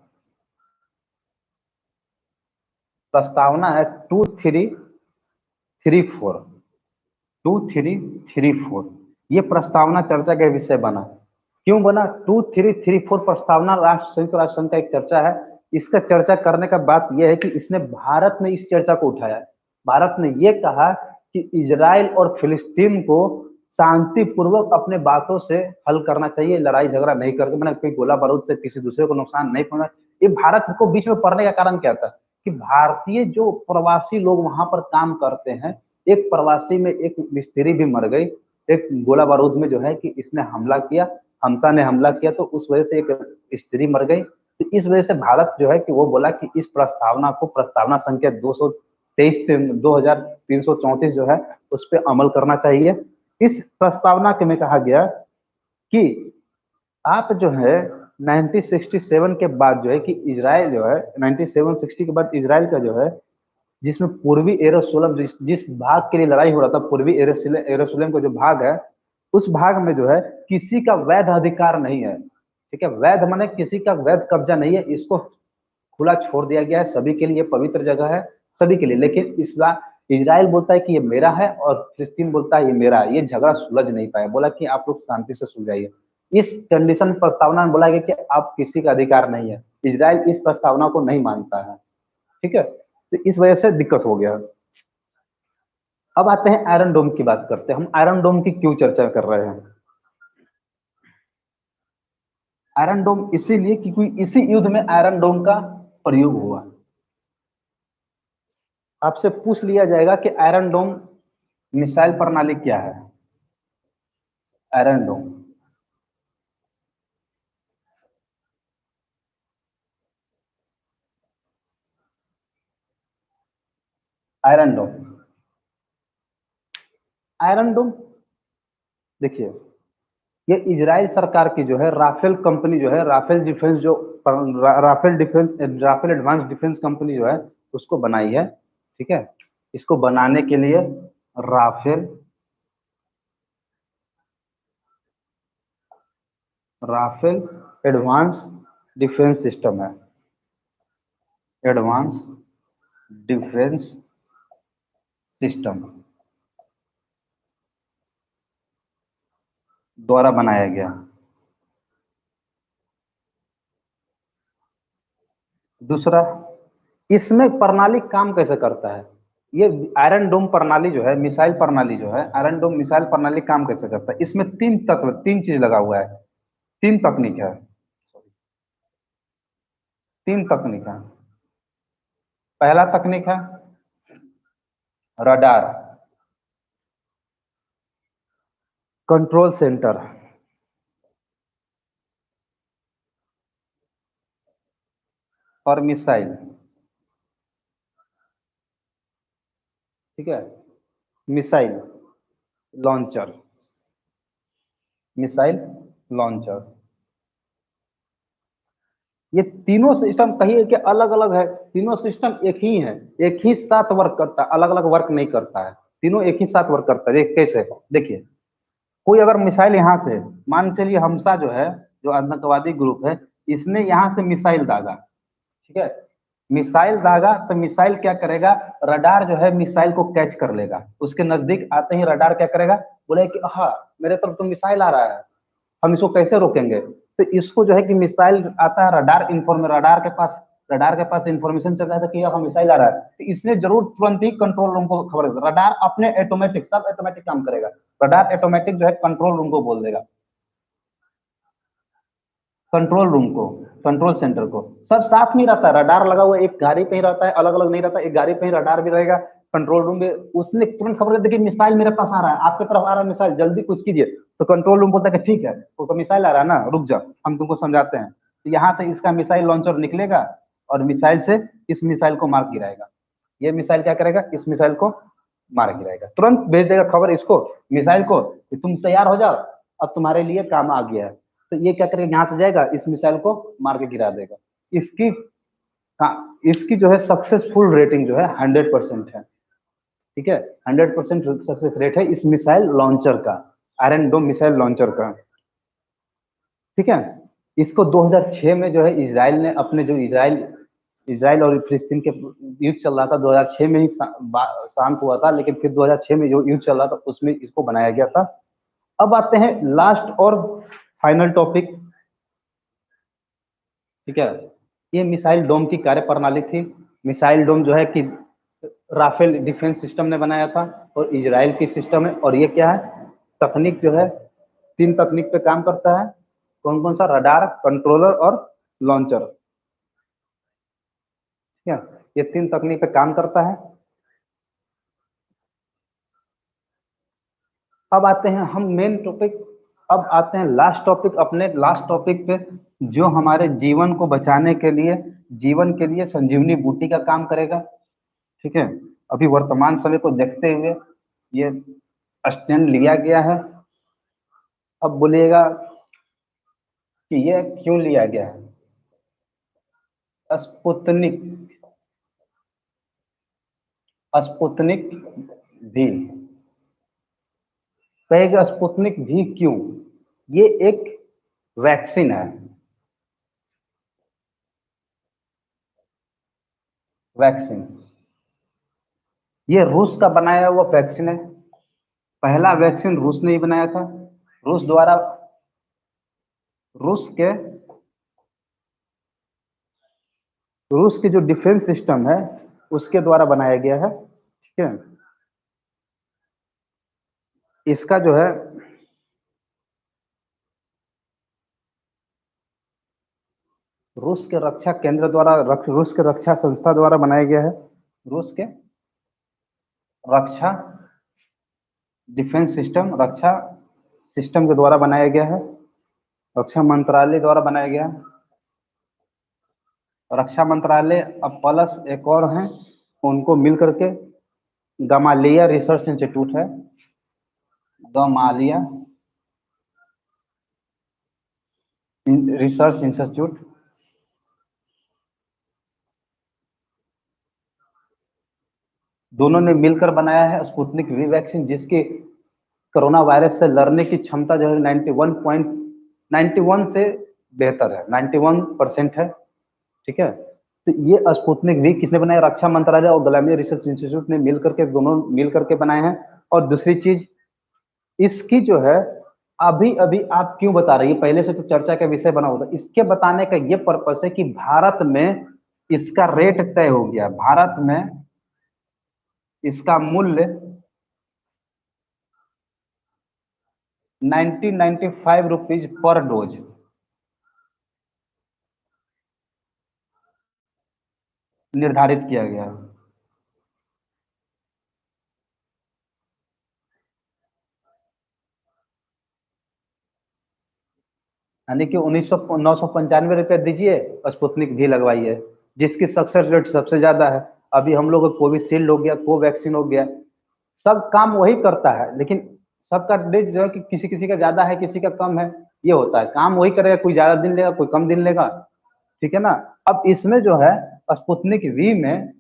2334। ये प्रस्तावना चर्चा का विषय बना। क्यों बना? 2334 प्रस्तावना संयुक्त राष्ट्र संघ का एक चर्चा है। इसका चर्चा करने का बात यह है कि इसने भारत ने इस चर्चा को उठाया। भारत ने यह कहा कि इजराइल और फिलिस्तीन को शांतिपूर्वक अपने बातों से हल करना चाहिए, लड़ाई झगड़ा नहीं करके, मैंने कोई गोला बारूद से किसी दूसरे को नुकसान नहीं पहुंचा। ये भारत को बीच में पड़ने का कारण क्या था कि भारतीय जो प्रवासी लोग वहां पर काम करते हैं, एक प्रवासी में एक मिस्त्री भी मर गई, एक गोला बारूद में जो है कि इसने हमला किया, हमसा ने हमला किया, तो उस वजह से एक स्त्री मर गई। तो इस वजह से भारत जो है कि वो बोला कि इस प्रस्तावना को, प्रस्तावना संख्या 2334 जो है उस पर अमल करना चाहिए। इस प्रस्तावना के में कहा गया कि आप जो है 1967 के बाद जो है कि इजराइल जो है 1960 के बाद इजराइल का जो है, जिसमें पूर्वी यरूशलेम जिस भाग के लिए लड़ाई हो रहा था, पूर्वी यरूशलेम का जो भाग है, उस भाग में जो है किसी का वैध अधिकार नहीं है। ठीक है, वैध माने किसी का वैध कब्जा नहीं है, इसको खुला छोड़ दिया गया है, सभी के लिए पवित्र जगह है, सभी के लिए। लेकिन इजराइल बोलता है कि ये मेरा है और फिलिस्तीन बोलता है ये मेरा है। ये झगड़ा सुलझ नहीं पाया, बोला कि आप लोग शांति से सुलझाइए। इस कंडीशन प्रस्तावना में बोला गया कि आप किसी का अधिकार नहीं है। इजराइल इस प्रस्तावना को नहीं मानता है। ठीक है, तो इस वजह से दिक्कत हो गया। अब आते हैं आयरन डोम की बात करते हैं। हम आयरन डोम की क्यों चर्चा कर रहे हैं? आयरन डोम इसीलिए क्योंकि इसी युद्ध में आयरन डोम का प्रयोग हुआ। आपसे पूछ लिया जाएगा कि आयरन डोम मिसाइल प्रणाली क्या है? आयरन डोम आयरन डोम आयरन डोम देखिए, ये इजराइल सरकार की जो है राफेल कंपनी जो है, राफेल एडवांस डिफेंस कंपनी जो है उसको बनाई है। ठीक है, इसको बनाने के लिए Rafale Rafale advance defence system है, एडवांस डिफेंस सिस्टम द्वारा बनाया गया। दूसरा, इसमें प्रणाली काम कैसे करता है? ये आयरन डोम प्रणाली जो है, मिसाइल प्रणाली जो है, आयरन डोम मिसाइल प्रणाली काम कैसे करता है? इसमें तीन तत्व, तीन चीज लगा हुआ है, तीन तकनीक है, तीन तकनीक है। पहला तकनीक है रडार, कंट्रोल सेंटर, और मिसाइल। ठीक है, मिसाइल लॉन्चर, मिसाइल लॉन्चर। ये तीनों सिस्टम कहिए कि अलग अलग है, तीनों सिस्टम एक ही है, एक ही साथ वर्क करता है, अलग अलग वर्क नहीं करता है, तीनों एक ही साथ वर्क करता है। कैसे? देखिए, कोई अगर मिसाइल यहाँ से, मान चलिए हमसा जो है, जो आतंकवादी ग्रुप है, इसने यहाँ से मिसाइल दागा। ठीक है, मिसाइल दागा तो मिसाइल क्या करेगा, रडार जो है मिसाइल को कैच कर लेगा। उसके नजदीक आते ही रडार क्या करेगा, बोले कि हाँ मेरे तरफ तो मिसाइल आ रहा है, हम इसको कैसे रोकेंगे? तो इसको जो है कि मिसाइल आता है, रडार के पास इंफॉर्मेशन चल जाता है कि यहाँ मिसाइल आ रहा है, तो इसने जरूर तुरंत ही कंट्रोल रूम को खबर देगा। रडार अपने ऑटोमेटिक, सब ऑटोमेटिक काम करेगा। रडार ऑटोमेटिक जो है कंट्रोल रूम को बोल देगा, कंट्रोल रूम को, कंट्रोल सेंटर को। सब साथ में रहता है, रडार लगा हुआ एक गाड़ी पे ही रहता है, अलग अलग नहीं रहता। एक गाड़ी पे ही रडार भी रहेगा, कंट्रोल रूम में उसने तुरंत खबर दे दी कि मिसाइल मेरे पास आ रहा है, आपकी तरफ आ रहा है मिसाइल, जल्दी कुछ कीजिए। तो कंट्रोल रूम बोलता है कि ठीक है, तो मिसाइल आ रहा है ना, रुक जाओ हम तुमको समझाते हैं। तो यहाँ से इसका मिसाइल लॉन्चर निकलेगा और मिसाइल से इस मिसाइल को मार गिराएगा। ये मिसाइल क्या करेगा, इस मिसाइल को मार गिराएगा, तुरंत भेज देगा खबर इसको, मिसाइल को, कि तुम तैयार हो जाओ, अब तुम्हारे लिए काम आ गया है। तो ये क्या करेगा, यहाँ से जाएगा, इस मिसाइल को मार के गिरा देगा। इसकी इसकी जो है सक्सेसफुल रेटिंग जो है 100% है। ठीक है, 100% सक्सेस रेट है इस मिसाइल लॉन्चर का, आयरन डोम मिसाइल लॉन्चर का। ठीक है, इसको 2006 में जो है इसराइल ने अपने जो इसराइल और फिलिस्तीन के युद्ध चल रहा था, 2006 में ही शांत हुआ था, लेकिन फिर 2006 में जो युद्ध चल रहा था उसमें इसको बनाया गया था। अब आते हैं लास्ट और फाइनल टॉपिक। ठीक है, ये मिसाइल डोम की कार्य प्रणाली थी। मिसाइल डोम जो है कि राफेल डिफेंस सिस्टम ने बनाया था और इजराइल की सिस्टम है। और ये क्या है, तकनीक जो है 3 तकनीक पे काम करता है। कौन कौन सा, रडार, कंट्रोलर और लॉन्चर। ठीक है, ये 3 तकनीक पे काम करता है। अब आते हैं हम मेन टॉपिक, अब आते हैं लास्ट टॉपिक, अपने लास्ट टॉपिक पे, जो हमारे जीवन को बचाने के लिए, जीवन के लिए संजीवनी बूटी का काम करेगा। ठीक है, अभी वर्तमान समय को देखते हुए ये स्टैंड लिया गया है। अब बोलिएगा कि ये क्यों लिया गया है। स्पुतनिक, स्पुतनिक भी, कहेगा स्पुतनिक भी क्यों, ये एक वैक्सीन है। वैक्सीन, ये रूस का बनाया हुआ वैक्सीन है। पहला वैक्सीन रूस ने ही बनाया था। रूस द्वारा, रूस के रूस की जो डिफेंस सिस्टम है उसके द्वारा बनाया गया है। ठीक है, इसका जो है रूस के रक्षा केंद्र द्वारा, रूस के रक्षा संस्था द्वारा बनाया गया है। रूस के रक्षा डिफेंस सिस्टम, रक्षा सिस्टम के द्वारा बनाया गया है। रक्षा मंत्रालय द्वारा बनाया गया है। रक्षा मंत्रालय अब प्लस एक और हैं, उनको मिल करके गमालिया रिसर्च इंस्टीट्यूट है, गमालिया रिसर्च इंस्टीट्यूट, दोनों ने मिलकर बनाया है स्पुतनिक वी वैक्सीन, जिसकी कोरोना वायरस से लड़ने की क्षमता जो है 91 से बेहतर है, 91% है। ठीक है, तो ये स्पुतनिक वी किसने बनाया, रक्षा मंत्रालय और गलामिया रिसर्च इंस्टीट्यूट ने मिलकर के, दोनों मिलकर के बनाए हैं। और दूसरी चीज इसकी जो है, अभी अभी आप क्यों बता रही है, पहले से तो चर्चा का विषय बना होता, इसके बताने का ये पर्पस है कि भारत में इसका रेट तय हो गया, भारत में इसका मूल्य 1995 रुपीज पर डोज निर्धारित किया गया है। यानी कि 995 रुपये दीजिए, स्पुतनिक भी लगवाइए, जिसकी सक्सेस रेट सबसे ज्यादा है। अभी हम लोग कोविशील्ड हो गया, कोवैक्सीन हो गया, सब काम वही करता है, लेकिन सबका डेज जो है कि किसी किसी का ज्यादा है, किसी का कम है, ये होता है, काम वही करेगा, कोई ज्यादा दिन लेगा, कोई कम दिन लेगा। ठीक है ना। अब इसमें जो है स्पुतनिक वी में,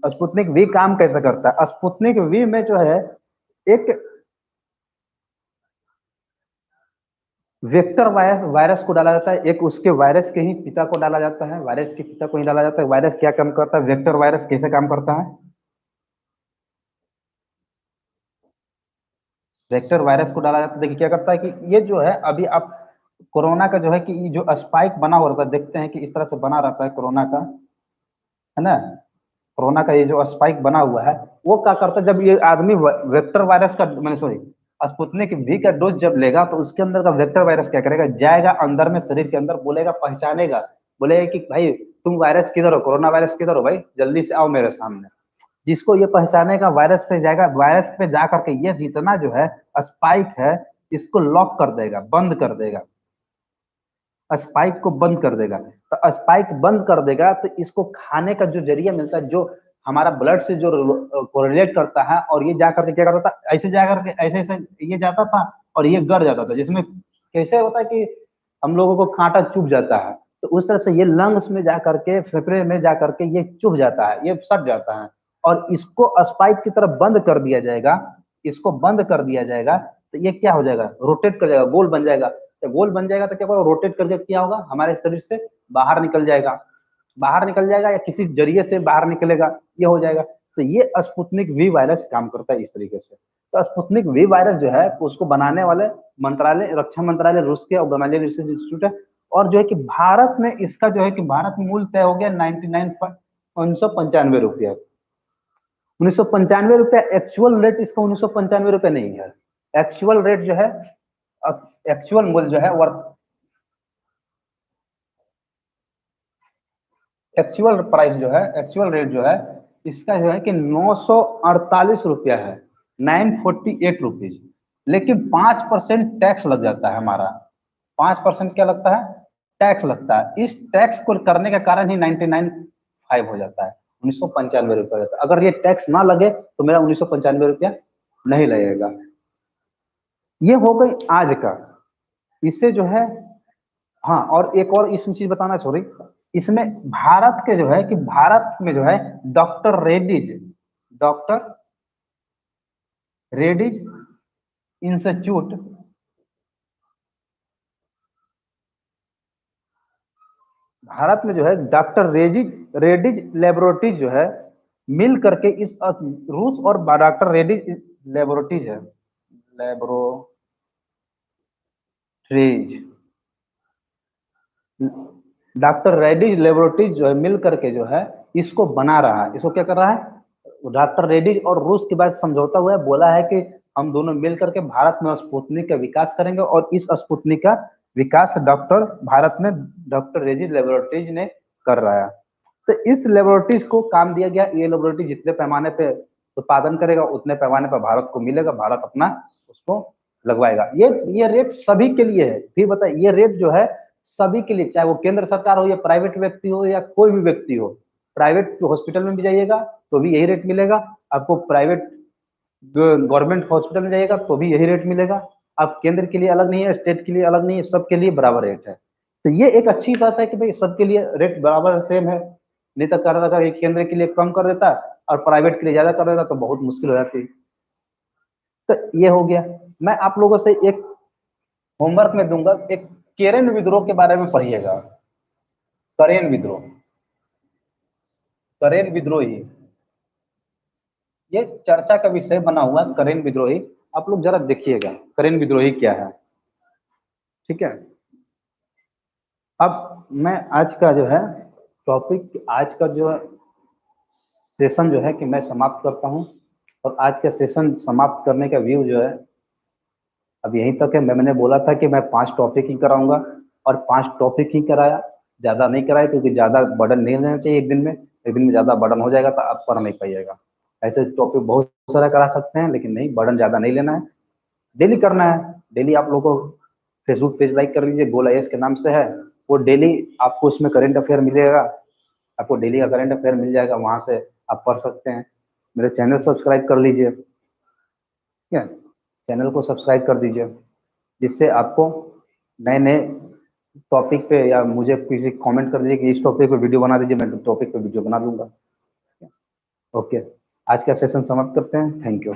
स्पुतनिक वी काम कैसे करता है, स्पुतनिक वी में जो है एक वेक्टर वायरस, वायरस को डाला जाता है, एक उसके वायरस के ही पिता को डाला जाता है, वायरस के पिता को ही डाला जाता है। वायरस क्या काम करता है, वेक्टर वायरस कैसे काम करता है, वेक्टर वायरस को डाला जाता है। देखिए क्या करता है कि ये जो है, अभी आप कोरोना का जो है कि ये जो स्पाइक बना हुआ रहता है, देखते हैं कि इस तरह से बना रहता है कोरोना का, है ना। कोरोना का ये जो स्पाइक बना हुआ है, वो क्या करता है, जब ये आदमी वेक्टर वायरस का, मैंने सॉरी, स्पुतनिक वी का डोज जब लेगा, तो उसके अंदर का वेक्टर वायरस क्या करेगा, जाएगा अंदर में, शरीर के अंदर, बोलेगा, पहचानेगा, बोलेगा कि भाई तुम वायरस किधर हो, कोरोना वायरस किधर हो, भाई जल्दी से आओ मेरे सामने। जिसको ये पहचानेगा, वायरस पे जाएगा, वायरस पे जा करके ये जितना जो है स्पाइक है, इसको लॉक कर देगा, बंद कर देगा। स्पाइक को बंद कर देगा। तो स्पाइक बंद कर देगा तो इसको खाने का जो जरिया मिलता है, जो हमारा ब्लड से जो कोरिलेट करता है, और ये जा करके क्या करता था, ऐसे जा करके ऐसे ऐसे ये जाता था और ये गड़ जाता था, जिसमें कैसे होता है कि हम लोगों को कांटा चुभ जाता है, तो उस तरह से ये लंग्स में जा करके, फेफड़े में जा करके ये चुभ जाता है, ये सट जाता है, और इसको स्पाइक की तरफ बंद कर दिया जाएगा, इसको बंद कर दिया जाएगा, तो ये क्या हो जाएगा, रोटेट कर जाएगा, गोल बन जाएगा। तो गोल बन जाएगा तो क्या होगा, रोटेट करके क्या होगा, हमारे शरीर से बाहर निकल जाएगा, बाहर निकल जाएगा या किसी जरिए से बाहर निकलेगा, ये हो जाएगा। तो ये स्पुतनिक वी वायरस काम करता है इस तरीके से। तो स्पुतनिक वी वायरस जो है उसको बनाने वाले मंत्रालय, रक्षा मंत्रालय रूस के, और गमालियल रिसर्च इंस्टीट्यूट है। और जो है कि भारत में इसका जो है कि भारत में मूल्य तय हो गया 99,995 ₹1995। एक्चुअल रेट इसका ₹1995 नहीं है। एक्चुअल रेट जो है, एक्चुअल मूल्य जो है वर्थ, एक्चुअल प्राइस जो है, एक्चुअल रेट जो है इसका जो है कि ₹948 है, 948 लेकिन 5% टैक्स लग जाता है हमारा। 5% क्या लगता है, टैक्स लगता है। इस टैक्स को करने का कारण ही 99.5 हो जाता है, ₹1995 हो जाता है। अगर ये टैक्स ना लगे तो मेरा ₹1995 नहीं लगेगा। ये हो गई आज का। इससे जो है, हाँ, और एक और इसमें चीज बताना, सॉरी, इसमें भारत के जो है कि भारत में जो है डॉक्टर रेड्डीज इंस्टीट्यूट, भारत में जो है डॉक्टर रेड्डीज लेबोरेटरीज जो है मिल करके इस रूस और डॉक्टर रेड्डीज लेबोरेटरीज है, लेबोरेटरीज, डॉक्टर रेड्डीज लेबोरेटरीज जो है मिल करके जो है इसको बना रहा है। इसको क्या कर रहा है, डॉक्टर रेड्डीज और रूस के बाद समझौता हुआ है, बोला है कि हम दोनों मिल करके भारत में स्पुतनिक का विकास करेंगे, और इस स्पुतनिक का विकास डॉक्टर भारत में डॉक्टर रेड्डीज लेबोरेटरीज ने कर रहा है। तो इस लेबोरेटरीज को काम दिया गया, ये लेबोरेटरी जितने पैमाने पे उत्पादन करेगा उतने पैमाने पर भारत को मिलेगा, भारत अपना उसको लगवाएगा। ये रेट सभी के लिए है। फिर बताइए, ये रेट जो है सभी के लिए, चाहे वो केंद्र सरकार हो या प्राइवेट व्यक्ति हो या कोई भी व्यक्ति हो, प्राइवेट हॉस्पिटल में भी जाइएगा तो भी यही रेट मिलेगा आपको, प्राइवेट गवर्नमेंट हॉस्पिटल में जाइएगा तो भी यही रेट मिलेगा। आप केंद्र के लिए अलग नहीं है, स्टेट के लिए अलग नहीं है, सबके लिए बराबर रेट है। तो ये एक अच्छी बात है कि भाई सबके लिए रेट बराबर सेम है। नहीं तो कर रहा था कि केंद्र के लिए कम कर देता और प्राइवेट के लिए ज्यादा कर देता तो बहुत मुश्किल हो जाती। तो ये हो गया। मैं आप लोगों से एक होमवर्क में दूंगा, एक केरन विद्रोह के बारे में पढ़िएगा। करेन विद्रोह, करेन विद्रोही, ये चर्चा का विषय बना हुआ है, करेन विद्रोही। आप लोग जरा देखिएगा करेन विद्रोही क्या है, ठीक है। अब मैं आज का जो है टॉपिक, आज का जो सेशन जो है कि मैं समाप्त करता हूं। और आज का सेशन समाप्त करने का व्यू जो है अब यहीं तक है। मैंने बोला था कि मैं 5 टॉपिक ही कराऊंगा, और 5 टॉपिक ही कराया, ज़्यादा नहीं कराया, क्योंकि ज़्यादा बर्डन नहीं लेना चाहिए एक दिन में। एक दिन में ज़्यादा बर्डन हो जाएगा तो आप पढ़ नहीं पाइएगा। ऐसे टॉपिक बहुत सारा करा सकते हैं, लेकिन नहीं, बर्डन ज़्यादा नहीं लेना है, डेली करना है। डेली आप लोगों को फेसबुक पेज लाइक कर लीजिए, गोल आईएएस के नाम से है, वो डेली आपको उसमें करंट अफेयर मिलेगा, आपको डेली का करंट अफेयर मिल जाएगा, वहाँ से आप पढ़ सकते हैं। मेरे चैनल सब्सक्राइब कर लीजिए, ठीक है, चैनल को सब्सक्राइब कर दीजिए, जिससे आपको नए नए टॉपिक पे, या मुझे किसी कमेंट कर दीजिए कि इस टॉपिक पे वीडियो बना दीजिए, मैं टॉपिक पे वीडियो बना दूंगा। ओके, आज का सेशन समाप्त करते हैं। Thank you.